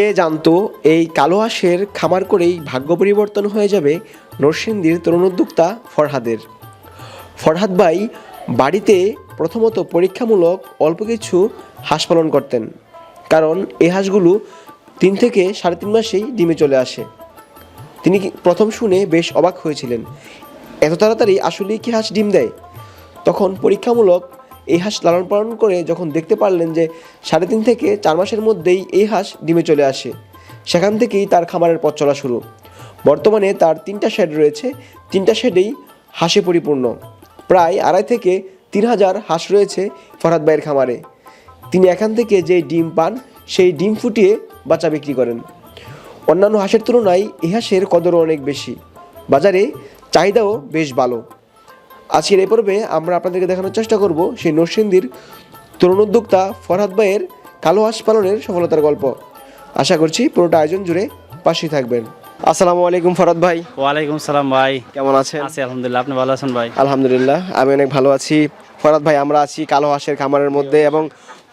কে জানতো এই কালো হাঁসের খামার করেই ভাগ্য পরিবর্তন হয়ে যাবে নরসিংদীর তরুণ উদ্যোক্তা ফরহাদের। ফরহাদ ভাই বাড়িতে প্রথমত পরীক্ষামূলক অল্প কিছু হাঁস পালন করতেন, কারণ এই হাঁসগুলো 3 থেকে 3.5 মাসেই ডিমে চলে আসে। তিনি প্রথম শুনে বেশ অবাক হয়েছিলেন, এত তাড়াতাড়ি আসলেই কি হাঁস ডিম দেয়। তখন পরীক্ষামূলক এই হাঁস লালন পালন করে যখন দেখতে পারলেন যে 3.5 থেকে 4 মাসের মধ্যেই এই হাঁস ডিমে চলে আসে, সেখান থেকেই তার খামারের পথ চলা শুরু। বর্তমানে তার 3টা শেড রয়েছে, 3টা শেডেই হাঁসে পরিপূর্ণ। প্রায় 2.5 থেকে 3 হাজার হাঁস রয়েছে ফরহাদ ভাইয়ের খামারে। তিনি এখান থেকে যে ডিম পান সেই ডিম ফুটিয়ে বাচ্চা বিক্রি করেন। অন্যান্য হাঁসের তুলনায় এই হাঁসের কদরও অনেক বেশি, বাজারে চাহিদাও বেশ ভালো। আজকের এই পর্বে আমরা আপনাদেরকে দেখানোর চেষ্টা করব সেই নরসিংদীর তরুণ উদ্যোক্তা ফরহাদ ভাইয়ের কালো হাঁস পালনের সফলতার গল্প। আশা করছি পুরোটা আয়োজন জুড়ে পাশেই থাকবেন। আসসালামু আলাইকুম ফরহাদ ভাই। ওয়ালাইকুম সালাম ভাই, কেমন আছেন? আছি আলহামদুলিল্লাহ, আপনি ভালো আছেন ভাই? আলহামদুলিল্লাহ, আমি অনেক ভালো আছি। ফরহাদ ভাই, আমরা আছি কালো হাঁসের খামারের মধ্যে, এবং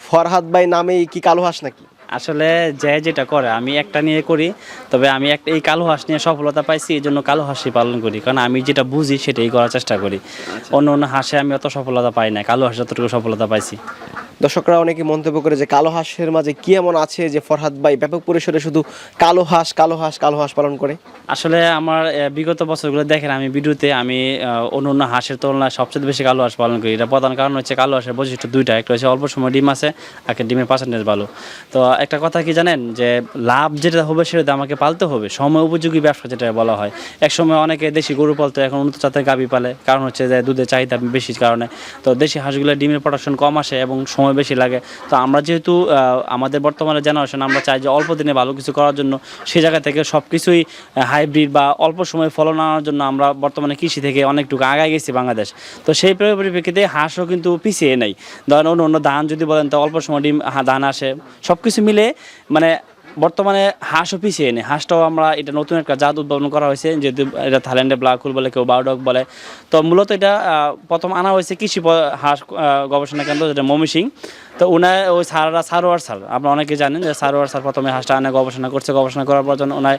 ফরহাদ ভাই নামেই কি কালো হাঁস নাকি? আসলে যে যেটা করে আমি একটা নিয়ে করি, তবে আমি এই কালো হাঁস নিয়ে সফলতা পাইছি, এই জন্য কালো হাঁসই পালন করি, কারণ আমি যেটা বুঝি সেটাই করার চেষ্টা করি। অন্য অন্য হাঁসে আমি অত সফলতা পাই না, কালো হাঁসে যতটুকু সফলতা পাইছি। দর্শকরা অনেকে মন্তব্য করে যে কালো হাঁসের মাঝে কি এমন আছে যে ফরহাদ ভাই ব্যাপক পরিসরে শুধু কালো হাঁস কালো হাঁস কালো হাঁস পালন করে? আসলে আমার বিগত বছরগুলো দেখেন আমি ভিডিওতে আমি অন্য অন্য হাঁসের তুলনায় সবচেয়ে বেশি কালো হাঁস পালন করি। এটা প্রধান কারণ হচ্ছে কালো হাঁসের বৈশিষ্ট্য দুইটা, একটা হচ্ছে অল্প সময় ডিম আছে, একটা ডিমের পার্সেন্টেজ ভালো। তো একটা কথা কি জানেন, যে লাভ যেটা হবে সেটা আমাকে পালতে হবে, সময় উপযোগী ব্যবসা যেটা বলা হয়। এক সময় অনেকে দেশি গরু পালতো, এখন উন্নত জাতের গাভী পালে, কারণ হচ্ছে যে দুধের চাহিদা বেশি কারণে। তো দেশি হাঁসগুলো ডিমের প্রোডাকশন কম আসে এবং সময় বেশি লাগে। তো আমরা যেহেতু আমাদের বর্তমানে জেনারেশন, আমরা চাই যে অল্প দিনে ভালো কিছু করার জন্য, সেই জায়গা থেকে সব কিছুই হাইব্রিড বা অল্প সময় ফলন আনার জন্য আমরা বর্তমানে কৃষি থেকে অনেকটুকু আগায় গেছি বাংলাদেশ। তো সেই পরিপ্রেক্ষিতে হাঁসও কিন্তু পিছিয়ে নেই। ধরেন অন্য অন্য ধান যদি বলেন তো অল্প সময় ডিম ধান আসে, সব কিছু মিলে মানে বর্তমানে হাঁসও পিছিয়ে নেই। হাঁসটাও আমরা এটা নতুন একটা জাত উদ্ভাবন করা হয়েছে, যেহেতু এটা থাইল্যান্ডে ব্ল্যাক হোল বলে, কেউ বারডগ বলে। তো মূলত এটা প্রথম আনা হয়েছে কৃষি হাঁস গবেষণা কেন্দ্র, যেটা ময়মনসিং। তো ওনার ওই সারোয়ার স্যার, আপনারা অনেকে জানেন যে সারোয়ার স্যার প্রথমে হাঁসটা আনে গবেষণা করছে, গবেষণা করার পর যখন ওনার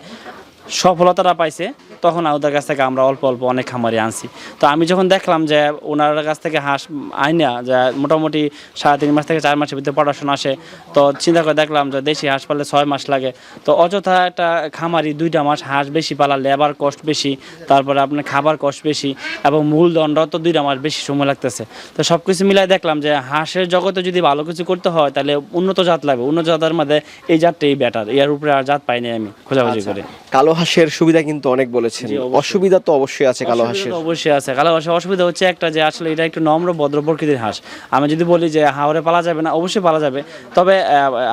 সফলতাটা পাইছে, তখন ওদের কাছ থেকে আমরা অল্প অল্প অনেক খামারি আনছি। তো আমি যখন দেখলাম যে ওনার কাছ থেকে হাঁস আইনা যে মোটামুটি 3.5 মাস থেকে 4 মাসের ভিতরে প্রোডাকশন আসে, তো চিন্তা করে দেখলাম যে দেশি হাঁস পাললে 6 মাস লাগে। তো অযথা একটা খামারি 2টা মাস হাঁস বেশি পালা, লেবার কস্ট বেশি, তারপরে আপনার খাবার কস্ট বেশি, এবং মূলধনটা তো 2টা মাস বেশি সময় লাগতেছে। তো সব কিছু মিলাই দেখলাম যে হাঁসের জগতে যদি ভালো কিছু করতে হয় তাহলে উন্নত জাত লাগবে। উন্নত জাতের মধ্যে এই জাতটাই বেটার, এর উপরে আর জাত পাইনি আমি খোঁজাখুঁজি করে। কালো হাঁসের সুবিধা কিন্তু অনেক বলেছেন, অসুবিধা তো অবশ্যই আছে কালো হাঁসের। অবশ্যই আছে, কালো হাঁসের অসুবিধা হচ্ছে একটা, যে আসলে এটা একটু নম্র ভদ্র প্রকৃতির হাঁস। আমি যদি বলি যে হাওরে পালা যাবে না, অবশ্যই পালা যাবে, তবে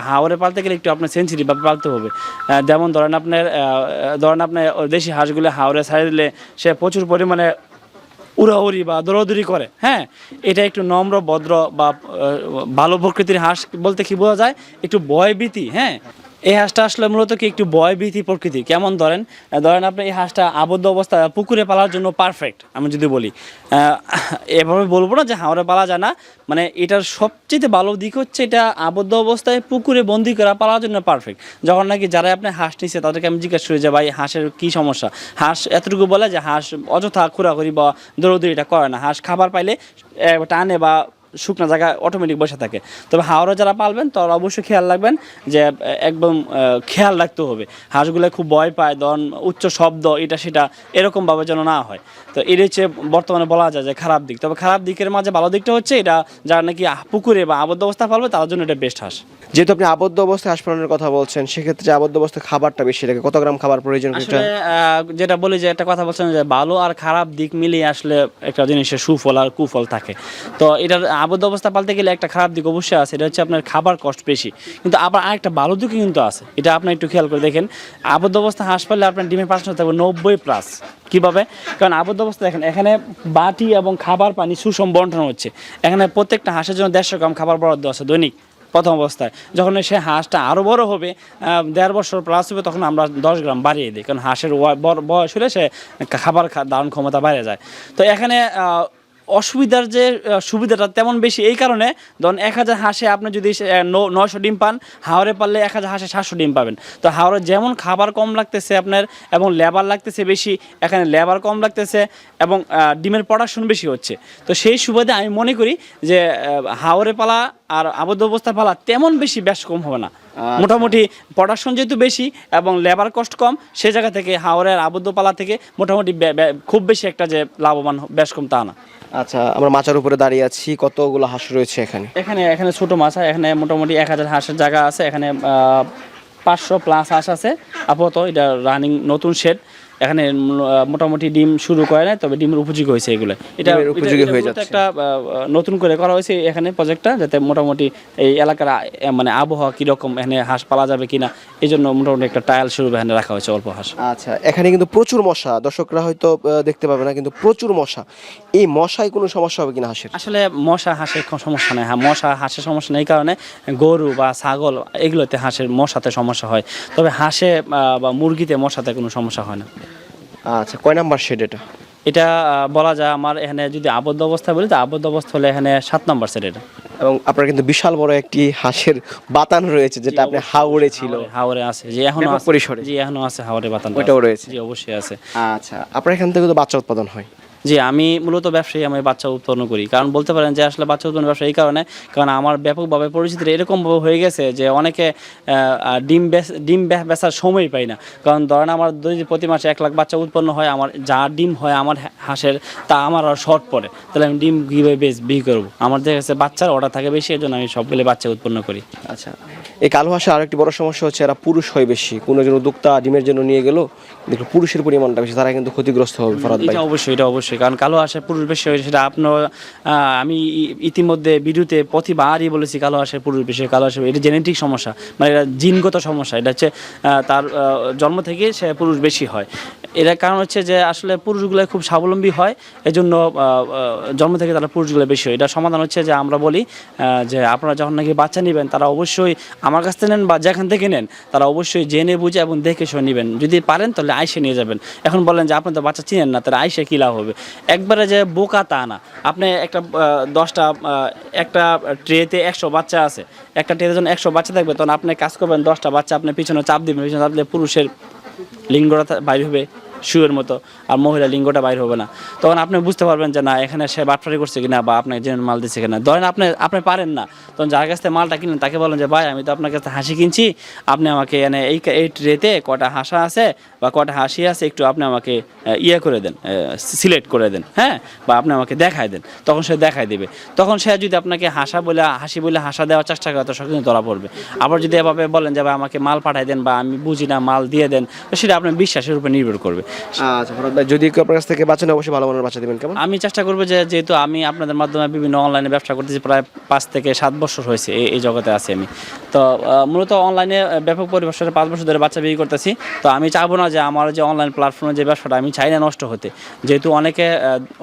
হাওরে পালতে গেলে একটু আপনার সেন্সিটিভ ভাবে পালতে হবে। যেমন ধরেন আপনার দেশি হাঁসগুলো হাওরে ছাড়ে দিলে সে প্রচুর পরিমাণে উড়াউড়ি বা দৌড়াদৌড়ি করে। হ্যাঁ, এটা একটু নম্র ভদ্র বা ভালো প্রকৃতির হাঁস বলতে কি বোঝা যায়, একটু ভয়ভীতি। হ্যাঁ, এই হাঁসটা আসলে মূলত কি একটু ভয়ভীতি প্রকৃতি। কেমন ধরেন আপনি এই হাঁসটা আবদ্ধ অবস্থা পুকুরে পালার জন্য পারফেক্ট। আমি যদি বলি এভাবে বলবো না যে হাওড়ে পালা যায় না, মানে এটার সবচেয়ে ভালো দিক হচ্ছে এটা আবদ্ধ অবস্থায় পুকুরে বন্দি করা পালার জন্য পারফেক্ট। যখন নাকি যারা আপনি হাঁস নিচ্ছে তাদেরকে আমি জিজ্ঞাসা করি যে ভাই হাঁসের কী সমস্যা, হাঁস এতটুকু বলে যে হাঁস অযথা ঘোরাঘুরি বা দৌড়দৌড়িটা করে না, হাঁস খাবার পাইলে টানে বা শুকনো জায়গায় অটোমেটিক বসে থাকে। তবে হাওড়ে যারা পালবেন তারা অবশ্যই খেয়াল রাখবেন যে একদম খেয়াল রাখতে হবে হাঁসগুলো খুব ভয় পায়, ধরুন উচ্চ শব্দ এটা সেটা এরকমভাবে যেন না হয়। তো এর হচ্ছে বর্তমানে বলা যায় যে খারাপ দিক। তবে খারাপ দিকের মাঝে ভালো দিকটা হচ্ছে এটা যারা নাকি পুকুরে বা আবদ্ধ অবস্থা পালবে তার জন্য এটা বেস্ট হাঁস। যেহেতু আপনি আবদ্ধ অবস্থায় হাঁস পালনের কথা বলছেন, সেক্ষেত্রে আবদ্ধ অবস্থায় খাবারটা বেশি লাগে, কত গ্রাম খাবার প্রয়োজন? আসলে যেটা বলি যে একটা কথা বলছেন যে ভালো আর খারাপ দিক মিলিয়ে আসলে একটা জিনিসের সুফল আর কুফল থাকে। তো এটার আবদ্ধ অবস্থা পালতে গেলে একটা খারাপ দিক অবশ্যই আছে, এটা হচ্ছে আপনার খাবার কষ্ট বেশি, কিন্তু আবার আরেকটা ভালো দিকও কিন্তু আছে, এটা আপনি একটু খেয়াল করে দেখেন। আবদ্ধ অবস্থা হাঁস পাললে আপনার ডিমের পার্সেন্টেজ থাকবে 90+। কীভাবে? কারণ আবদ্ধ অবস্থা দেখেন এখানে বাটি এবং খাবার পানি সুষম বন্টন হচ্ছে। এখানে প্রত্যেকটা হাঁসের জন্য 150 গ্রাম খাবার বরাদ্দ আছে দৈনিক প্রথম অবস্থায়। যখন সে হাঁসটা আরও বড় হবে, 1.5 বছর প্লাস হবে, তখন আমরা 10 গ্রাম বাড়িয়ে দিই, কারণ হাঁসের বয়স হলে সে খাবার ধারণ ক্ষমতা বাইরে যায়। তো এখানে অসুবিধার যে সুবিধাটা তেমন বেশি, এই কারণে ধরুন 1000 হাঁসে আপনি যদি 900 ডিম পান, হাওরে পারলে 1000 হাঁসে 700 ডিম পাবেন। তো হাওরে যেমন খাবার কম লাগতেছে আপনার এবং লেবার লাগতেছে বেশি, এখানে লেবার কম লাগতেছে এবং ডিমের প্রোডাকশন বেশি হচ্ছে। তো সেই সুবাদে আমি মনে করি যে হাওরে পালা আর আবদ্ধ অবস্থা পালা তেমন বেশি বেশ কম হবে না। মোটামুটি প্রোডাকশন যেহেতু বেশি এবং লেবার কস্ট কম, সে জায়গা থেকে হাওরের আবদ্ধ পালা থেকে মোটামুটি খুব বেশি একটা যে লাভবান বেশ কম তা না। আচ্ছা, আমরা মাচার উপরে দাঁড়িয়ে আছি, কতগুলো হাঁস রয়েছে এখানে? এখানে ছোট মাছ, এখানে মোটামুটি 1000 হাঁসের জায়গা আছে। এখানে 500 প্লাস হাঁস আছে আপাতত। এটা রানিং নতুন শেড। এখানে মোটামুটি ডিম শুরু করে না, তবে ডিমের উপযোগী হয়েছে এগুলো। এটা উপযোগী হয়ে যাচ্ছে। একটা নতুন করে করা হয়েছে এখানে প্রজেক্টটা, যাতে মোটামুটি এই এলাকার মানে আবহাওয়া কীরকম, এখানে হাঁস পালা যাবে কিনা, এই জন্য মোটামুটি একটা ট্রায়াল শুরু এখানে রাখা হয়েছে অল্প হাঁস। আচ্ছা, এখানে কিন্তু প্রচুর মশা, দর্শকরা হয়তো দেখতে পাবে না, কিন্তু প্রচুর মশা। এই মশায় কোনো সমস্যা হবে কিনা হাঁসের? আসলে মশা হাঁসের কোনো সমস্যা নেই। হ্যাঁ, মশা হাঁসের সমস্যা নেই, কারণে গরু বা ছাগল এগুলোতে হাঁসের মশাতে সমস্যা হয়, তবে হাঁসে বা মুরগিতে মশাতে কোনো সমস্যা হয় না। আচ্ছা, কয় নাম্বার শেড এটা? এটা বলা যায় আমার এখানে যদি আবদ্ধ অবস্থা বলি, তো আবদ্ধ অবস্থা হলে এখানে 7 নম্বর সেট এটা। এবং আপনার কিন্তু বিশাল বড় একটি হাঁসের বাতান রয়েছে, যেটা আপনি হাওড়ে ছিল। হাওরে আছে, যে এখনো ব্যাপক আছে পরিসরে। জি, এখনো আছে হাওরে বাতান, ওইটাও রয়েছে। জি, অবশ্যই আছে। আচ্ছা, আপনার এখান থেকে তো বাচ্চা উৎপাদন হয়? জি, আমি মূলত ব্যবসায়ী, আমি বাচ্চা উৎপন্ন করি। কারণ বলতে পারেন যে আসলে বাচ্চা উৎপন্ন ব্যবসা এই কারণে, কারণ আমার ব্যাপকভাবে পরিচিতি এরকমভাবে হয়ে গেছে যে অনেকে ডিম বেচার সময় পাই না। কারণ ধরেন আমার যদি প্রতি মাসে 1 লাখ বাচ্চা উৎপন্ন হয়, আমার যা ডিম হয় আমার হাঁসের, তা আমার আর শর্ট পড়ে, তাহলে আমি ডিম কীভাবে বিক্রি করবো? আমার দেখা গেছে বাচ্চার অর্ডার থাকে বেশি, এই জন্য আমি সবগুলো বাচ্চা উৎপন্ন করি। আচ্ছা, এই কালো হাঁসের আরেকটি বড় সমস্যা হচ্ছে এরা পুরুষ হয় বেশি। কোনো একজন উদ্যোক্তা ডিমের জন্য নিয়ে গেল, দেখলো পুরুষের পরিমাণটা বেশি, তারা কিন্তু ক্ষতিগ্রস্ত হবে। ফরহাদ ভাই, এটা অবশ্যই, কারণ কালো হাঁসের পুরুষ বেশি হয়, সেটা আপনার আমি ইতিমধ্যে ভিডিওতে প্রতিবারই বলেছি, কালো হাঁসের পুরুষ বেশি, কালো হাঁসের এটা জেনেটিক সমস্যা, মানে এটা জিনগত সমস্যা। এটা হচ্ছে তার জন্ম থেকে সে পুরুষ বেশি হয়। এর কারণ হচ্ছে যে আসলে পুরুষগুলো খুব স্বাবলম্বী হয়, এজন্য জন্ম থেকে তারা পুরুষগুলো বেশি হয়। এটা সমাধান হচ্ছে যে আমরা বলি যে আপনারা যখন নাকি বাচ্চা নেবেন, তারা অবশ্যই আমার কাছ থেকে নেন বা যেখান থেকে নেন, তারা অবশ্যই জেনে বুঝে এবং দেখে শুনে নেবেন। যদি পারেন তাহলে আইসে নিয়ে যাবেন। এখন বলেন যে আপনি তো বাচ্চা চিনেন না, তাহলে আইসে কী লাভ হবে? একবারে যে বোকা তা না। আপনি একটা 10টা একটা ট্রেতে 100 বাচ্চা আছে, একটা ট্রেতে যখন 100 বাচ্চা থাকবে, তখন আপনি কাজ করবেন 10টা বাচ্চা আপনি পিছনে চাপ দিবেন, পিছনে চাপ দিলে পুরুষের লিঙ্গটা বাইর হবে শুয়ের মতো, আর মহিলা লিঙ্গটা বাইর হবে না। তখন আপনি বুঝতে পারবেন যে না, এখানে সে বাটফারি করছে কিনা বা আপনাকে জেনে মাল দিচ্ছে কিনা। ধরেন আপনি পারেন না, তখন যার কাছ থেকে মালটা কিনেন তাকে বলেন যে ভাই, আমি তো আপনার কাছে হাসি কিনছি, আপনি আমাকে এনে এই ট্রেতে কটা হাঁসা আছে বা কটা হাসি আছে, একটু আপনি আমাকে করে দেন, সিলেক্ট করে দেন, হ্যাঁ, বা আপনি আমাকে দেখায় দেন। তখন সে দেখায় দেবে। তখন সে যদি আপনাকে হাসি বলে হাসা দেওয়ার চেষ্টা করে, তো সে কিন্তু ধরা পড়বে। আবার যদি এভাবে বলেন যে ভাই আমাকে মাল পাঠায় দেন বা আমি বুঝি না মাল দিয়ে দেন, তো সেটা আপনার বিশ্বাসের উপর নির্ভর করবে। আচ্ছা ফরহাদ ভাই, যদি কেউ আপনার কাছ থেকে বাচ্চা নেয়, অবশ্যই ভালো মানের বাচ্চা দিবেন। কেমন? আমি চেষ্টা করবো যে, যেহেতু আমি আপনাদের মাধ্যমে বিভিন্ন অনলাইনে ব্যবসা করতেছি, প্রায় 5 থেকে 7 বছর হয়েছে এই জগতে আছি আমি। তো মূলত অনলাইনে ব্যাপক পরিবেশে 5 বছর ধরে বাচ্চা বিক্রি করতেছি। তো আমি চাবো না যে আমার যে অনলাইন প্ল্যাটফর্মে যে ব্যবসাটা, আমি চাই না নষ্ট হতে। যেহেতু অনেকে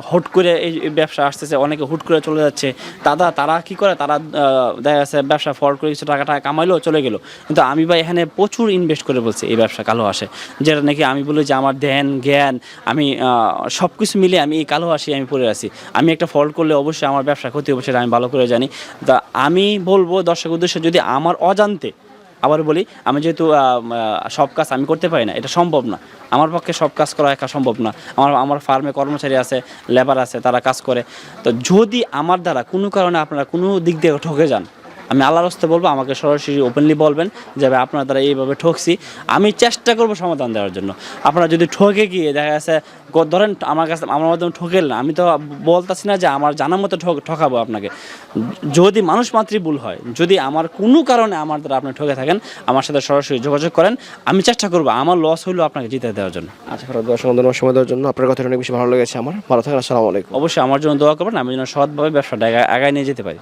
হুট করে এই ব্যবসা আসতেছে, অনেকে হুট করে চলে যাচ্ছে। তারা কি করে, তারা দেখা যাচ্ছে ব্যবসা ফল করে কিছু টাকা কামাইলো, চলে গেলো। কিন্তু আমি ভাই এখানে প্রচুর ইনভেস্ট করে বলছি এই ব্যবসা কালো হাঁসে, যেটা নাকি আমি বলি যে আমার ধ্যান জ্ঞান আমি সব কিছু মিলে আমি এই কালো হাঁসি আমি পড়ে আছি। আমি একটা ফল্ট করলে অবশ্যই আমার ব্যবসা ক্ষতি হবে, সেটা আমি ভালো করে জানি। তা আমি বলবো দর্শক উদ্দেশ্যে, যদি আমার অজান্তে, আবার বলি, আমি যেহেতু সব কাজ আমি করতে পারি না, এটা সম্ভব না, আমার পক্ষে সব কাজ করা একা সম্ভব না। আমার ফার্মে কর্মচারী আছে, লেবার আছে, তারা কাজ করে। তো যদি আমার দ্বারা কোনো কারণে আপনারা কোনো দিক দিয়ে ঠকে যান, আমি আল্লাহর রাস্তে বলবো, আমাকে সরাসরি ওপেনলি বলবেন যে আপনার দ্বারা এইভাবে ঠকছি, আমি চেষ্টা করবো সমাধান দেওয়ার জন্য। আপনারা যদি ঠকে গিয়ে দেখা যাচ্ছে, ধরেন আমার মাধ্যমে ঠকেল না, আমি তো বলতেছি না যে আমার জানার মতো ঠকাবো আপনাকে। যদি মানুষ মাত্রই ভুল হয়, যদি আমার কোনো কারণে আমার দ্বারা আপনি ঠকে থাকেন, আমার সাথে সরাসরি যোগাযোগ করেন, আমি চেষ্টা করবো আমার লস হইলেও আপনাকে জিতে দেওয়ার জন্য। আচ্ছা ফরহাদ ভাই, ধন্যবাদ সময় দেওয়ার জন্য। আপনার কথা অনেক বেশি ভালো লেগেছে আমার। ভালো থাকেন, আসসালামু আলাইকুম। অবশ্যই আমার জন্য দোয়া করবেন, আমি যেন সৎভাবে ব্যবসাটা আগায় নিয়ে যেতে পারি।